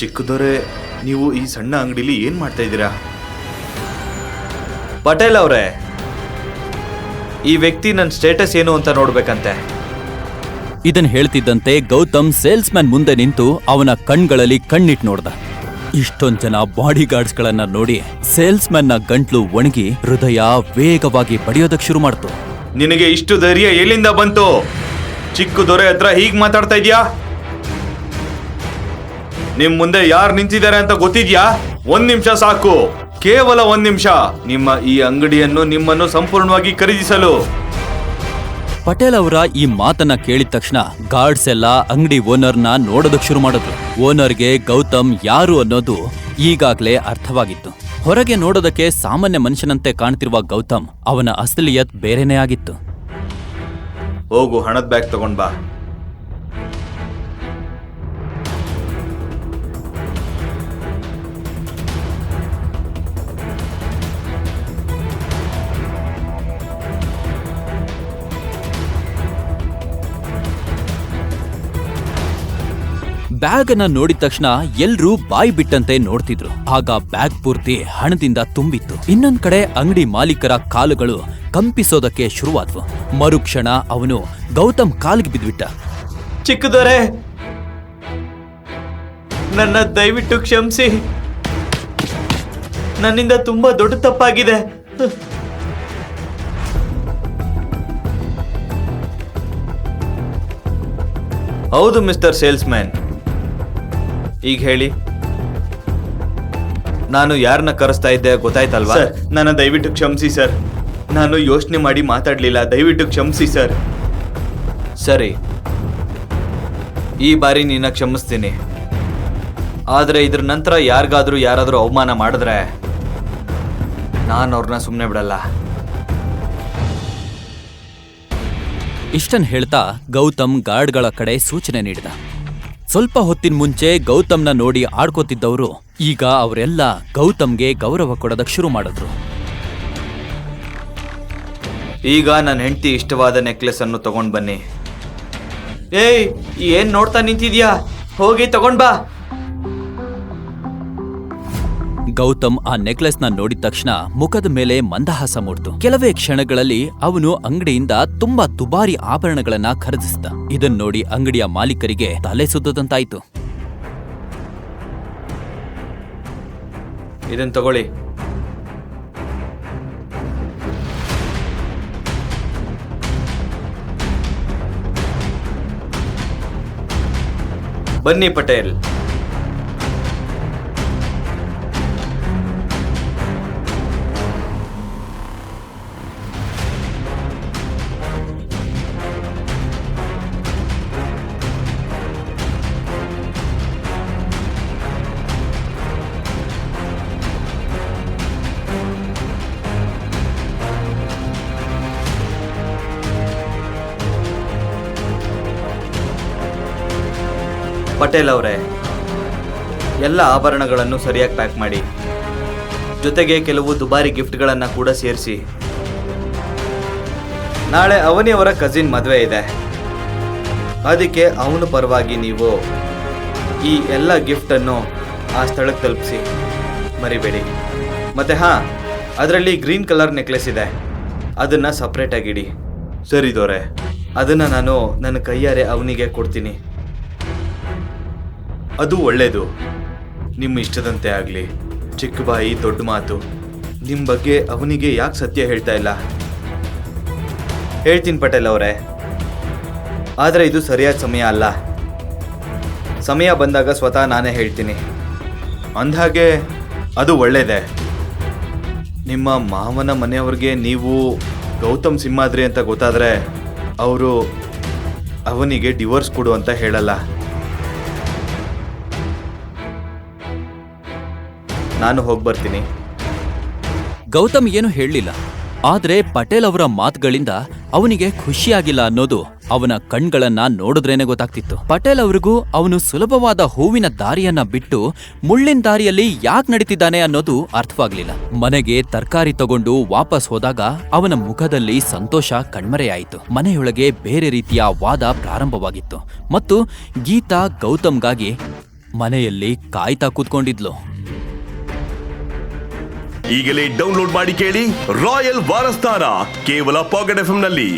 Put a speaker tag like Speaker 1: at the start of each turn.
Speaker 1: ಚಿಕ್ಕದೊರೆ, ನೀವು ಈ ಸಣ್ಣ ಅಂಗಡಿಲಿ ಏನ್ ಮಾಡ್ತಾ ಇದ್ದೀರಾ? ಪಟೇಲ್ ಅವರೇ, ಈ ವ್ಯಕ್ತಿ ನನ್ನ ಸ್ಟೇಟಸ್ ಏನು ಅಂತ ನೋಡ್ಬೇಕಂತೆ.
Speaker 2: ಇದನ್ ಹೇಳ್ತಿದ್ದಂತೆ ಗೌತಮ್ ಸೇಲ್ಸ್ ಮ್ಯಾನ್ ಮುಂದೆ ನಿಂತು ಅವನ ಕಣ್ಗಳಲ್ಲಿ ಕಣ್ಣಿಟ್ಟು ನೋಡ್ದ. ಇಷ್ಟೊಂದ್ ಜನ ಬಾಡಿ ಗಾರ್ಡ್ಸ್ ಗಳನ್ನ ನೋಡಿ ಸೇಲ್ಸ್ ಮ್ಯಾನ್ ನ ಗಂಟ್ಲು ಒಣಗಿ ಹೃದಯ ವೇಗವಾಗಿ ಬಡಿಯೋದಕ್ ಶುರು ಮಾಡ್ತು.
Speaker 1: ನಿನಗೆ ಇಷ್ಟು ಧೈರ್ಯ ಎಲ್ಲಿಂದ ಬಂತು? ಚಿಕ್ಕ ದೊರೆ ಹತ್ರ ಹೀಗ್ ಮಾತಾಡ್ತಾ ಇದ್ಯಾ? ನಿಮ್ ಮುಂದೆ ಯಾರು ನಿಂತಿದ್ದಾರೆ ಅಂತ ಗೊತ್ತಿದ್ಯಾ? 1 ನಿಮಿಷ ಸಾಕು, ಕೇವಲ 1 ನಿಮಿಷ ನಿಮ್ಮ ಈ ಅಂಗಡಿಯನ್ನು ನಿಮ್ಮನ್ನು ಸಂಪೂರ್ಣವಾಗಿ ಖರೀದಿಸಲು.
Speaker 2: ಪಟೇಲ್ ಅವರ ಈ ಮಾತನ್ನ ಕೇಳಿದ ತಕ್ಷಣ ಗಾರ್ಡ್ಸ್ ಎಲ್ಲ ಅಂಗಡಿ ಓನರ್ನ ನೋಡೋದಕ್ ಶುರು ಮಾಡಿದ್ರು. ಓನರ್ಗೆ ಗೌತಮ್ ಯಾರು ಅನ್ನೋದು ಈಗಾಗ್ಲೇ ಅರ್ಥವಾಗಿತ್ತು. ಹೊರಗೆ ನೋಡೋದಕ್ಕೆ ಸಾಮಾನ್ಯ ಮನುಷ್ಯನಂತೆ ಕಾಣ್ತಿರುವ ಗೌತಮ್ ಅವನ ಅಸಲಿಯತ್ ಬೇರೆನೇ ಆಗಿತ್ತು.
Speaker 1: ಹೋಗು, ಹಣದ ಬ್ಯಾಗ್ ತಗೊಂಡ್ ಬಾ.
Speaker 2: ಬ್ಯಾಗ್ ಅನ್ನ ನೋಡಿದ ತಕ್ಷಣ ಎಲ್ರೂ ಬಾಯಿ ಬಿಟ್ಟಂತೆ ನೋಡ್ತಿದ್ರು. ಆಗ ಬ್ಯಾಗ್ ಪೂರ್ತಿ ಹಣದಿಂದ ತುಂಬಿತ್ತು. ಇನ್ನೊಂದ್ ಕಡೆ ಅಂಗಡಿ ಮಾಲೀಕರ ಕಾಲುಗಳು ಕಂಪಿಸೋದಕ್ಕೆ ಶುರುವಾದ್ವು. ಮರುಕ್ಷಣ ಅವನು ಗೌತಮ್ ಕಾಲಿಗೆ ಬಿದ್ಬಿಟ್ಟ.
Speaker 1: ಚಿಕ್ಕದೊರೆ, ನನ್ನ ದಯವಿಟ್ಟು ಕ್ಷಮಿಸಿ. ನನ್ನಿಂದ ತುಂಬಾ ದೊಡ್ಡ ತಪ್ಪಾಗಿದೆ. ಹೌದು ಮಿಸ್ಟರ್ ಸೇಲ್ಸ್ ಮ್ಯಾನ್, ಈಗ ಹೇಳಿ, ನಾನು ಯಾರನ್ನ ಕರೆಸ್ತಾ ಇದ್ದೆ ಗೊತ್ತಾಯ್ತಲ್ವಾ? ನನ್ನ ದಯವಿಟ್ಟು ಕ್ಷಮಿಸಿ ಸರ್, ನಾನು ಯೋಚನೆ ಮಾಡಿ ಮಾತಾಡ್ಲಿಲ್ಲ, ದಯವಿಟ್ಟು ಕ್ಷಮಿಸಿ ಸರ್. ಸರಿ, ಈ ಬಾರಿ ನಿನ್ನ ಕ್ಷಮಿಸ್ತೀನಿ. ಆದ್ರೆ ಇದ್ರ ನಂತರ ಯಾರಿಗಾದ್ರೂ ಅವಮಾನ ಮಾಡಿದ್ರೆ ನಾನು ಅವ್ರನ್ನ ಸುಮ್ಮನೆ ಬಿಡಲ್ಲ.
Speaker 2: ಇಷ್ಟನ್ ಹೇಳ್ತಾ ಗೌತಮ್ ಗಾರ್ಡ್ಗಳ ಕಡೆ ಸೂಚನೆ ನೀಡಿದ. ಸ್ವಲ್ಪ ಹೊತ್ತಿನ ಮುಂಚೆ ಗೌತಮ್ನ ನೋಡಿ ಆಡ್ಕೋತಿದ್ದವರು ಈಗ ಅವರೆಲ್ಲ ಗೌತಮ್ಗೆ ಗೌರವ ಕೊಡೋದಕ್ಕೆ ಶುರು ಮಾಡಿದ್ರು.
Speaker 1: ಈಗ ನನ್ನ ಹೆಂಡತಿ ಇಷ್ಟವಾದ ನೆಕ್ಲೆಸ್ ಅನ್ನು ತಗೊಂಡ್ ಬನ್ನಿ. ಏಯ್, ಏನ್ ನೋಡ್ತಾ ನಿಂತಿದ್ಯಾ? ಹೋಗಿ ತಗೊಂಡ್ ಬಾ.
Speaker 2: ಗೌತಮ್ ಆ ನೆಕ್ಲೆಸ್ ನ ನೋಡಿದ ತಕ್ಷಣ ಮುಖದ ಮೇಲೆ ಮಂದಹಾಸ ಮೂಡ್ತು. ಕೆಲವೇ ಕ್ಷಣಗಳಲ್ಲಿ ಅವನು ಅಂಗಡಿಯಿಂದ ತುಂಬಾ ದುಬಾರಿ ಆಭರಣಗಳನ್ನ ಖರೀದಿಸಿದ. ಇದನ್ನ ನೋಡಿ ಅಂಗಡಿಯ ಮಾಲೀಕರಿಗೆ ತಲೆ ಸುತ್ತದಂತಾಯ್ತು.
Speaker 1: ಇದನ್ ತಗೊಳ್ಳಿ. ಬನ್ನಿ ಪಟೇಲ್. ಪಟೇಲ್ ಅವರೇ, ಎಲ್ಲ ಆಭರಣಗಳನ್ನು ಸರಿಯಾಗಿ ಪ್ಯಾಕ್ ಮಾಡಿ, ಜೊತೆಗೆ ಕೆಲವು ದುಬಾರಿ ಗಿಫ್ಟ್ಗಳನ್ನು ಕೂಡ ಸೇರಿಸಿ. ನಾಳೆ ಅವನಿಯವರ ಕಸಿನ್ ಮದುವೆ ಇದೆ, ಅದಕ್ಕೆ ಅವನ ಪರವಾಗಿ ನೀವು ಈ ಎಲ್ಲ ಗಿಫ್ಟನ್ನು ಆ ಸ್ಥಳಕ್ಕೆ ತಲುಪಿಸಿ, ಮರಿಬೇಡಿ. ಮತ್ತೆ ಅದರಲ್ಲಿ ಗ್ರೀನ್ ಕಲರ್ ನೆಕ್ಲೆಸ್ ಇದೆ, ಅದನ್ನು ಸಪ್ರೇಟಾಗಿಡಿ. ಸರಿ ದೊರೆ, ಅದನ್ನು ನಾನು ನನ್ನ ಕೈಯಾರೆ ಅವನಿಗೆ ಕೊಡ್ತೀನಿ. ಅದು ಒಳ್ಳೇದು, ನಿಮ್ಮ ಇಷ್ಟದಂತೆ ಆಗಲಿ. ಚಿಕ್ಕ ಬಾಯಿ ದೊಡ್ಡ ಮಾತು. ನಿಮ್ಮ ಬಗ್ಗೆ ಅವನಿಗೆ ಯಾಕೆ ಸತ್ಯ ಹೇಳ್ತಾ ಇಲ್ಲ? ಹೇಳ್ತೀನಿ ಪಟೇಲ್ ಅವರೇ, ಆದರೆ ಇದು ಸರಿಯಾದ ಸಮಯ ಅಲ್ಲ. ಸಮಯ ಬಂದಾಗ ಸ್ವತಃ ನಾನೇ ಹೇಳ್ತೀನಿ. ಅಂದಹಾಗೆ ಅದು ಒಳ್ಳೇದೆ. ನಿಮ್ಮ ಮಾವನ ಮನೆಯವ್ರಿಗೆ ನೀವು ಗೌತಮ್ ಸಿಂಹಾದ್ರಿ ಅಂತ ಗೊತ್ತಾದರೆ ಅವರು ಅವನಿಗೆ ಡಿವೋರ್ಸ್ ಕೊಡು ಅಂತ ಹೇಳಲ್ಲ. ನಾನು ಹೋಗಿ ಬರ್ತೀನಿ.
Speaker 2: ಗೌತಮ್ ಏನು ಹೇಳಲಿಲ್ಲ. ಆದ್ರೆ ಪಟೇಲ್ ಅವರ ಮಾತುಗಳಿಂದ ಅವನಿಗೆ ಖುಷಿಯಾಗಿಲ್ಲ ಅನ್ನೋದು ಅವನ ಕಣ್ಗಳನ್ನ ನೋಡಿದ್ರೇನೆ ಗೊತ್ತಾಗ್ತಿತ್ತು. ಪಟೇಲ್ ಅವರಿಗೂ ಅವನು ಸುಲಭವಾದ ಹೂವಿನ ದಾರಿಯನ್ನ ಬಿಟ್ಟು ಮುಳ್ಳಿನ ದಾರಿಯಲ್ಲಿ ಯಾಕೆ ನಡೀತಿದ್ದಾನೆ ಅನ್ನೋದು ಅರ್ಥವಾಗ್ಲಿಲ್ಲ. ಮನೆಗೆ ತರಕಾರಿ ತಗೊಂಡು ವಾಪಸ್ ಹೋದಾಗ ಅವನ ಮುಖದಲ್ಲಿ ಸಂತೋಷ ಕಣ್ಮರೆಯಾಯಿತು. ಮನೆಯೊಳಗೆ ಬೇರೆ ರೀತಿಯ ವಾದ ಪ್ರಾರಂಭವಾಗಿತ್ತು ಮತ್ತು ಗೀತಾ ಗೌತಮ್ಗಾಗಿ ಮನೆಯಲ್ಲಿ ಕಾಯ್ತಾ ಕೂತ್ಕೊಂಡಿದ್ಲು.
Speaker 3: ಈಗಲೇ ಡೌನ್ಲೋಡ್ ಮಾಡಿ ಕೇಳಿ ರಾಯಲ್ ವಾರಸ್ದಾರ ಕೇವಲ ಪಾಕೆಟ್ ಎಫ್ಎಂ ನಲ್ಲಿ.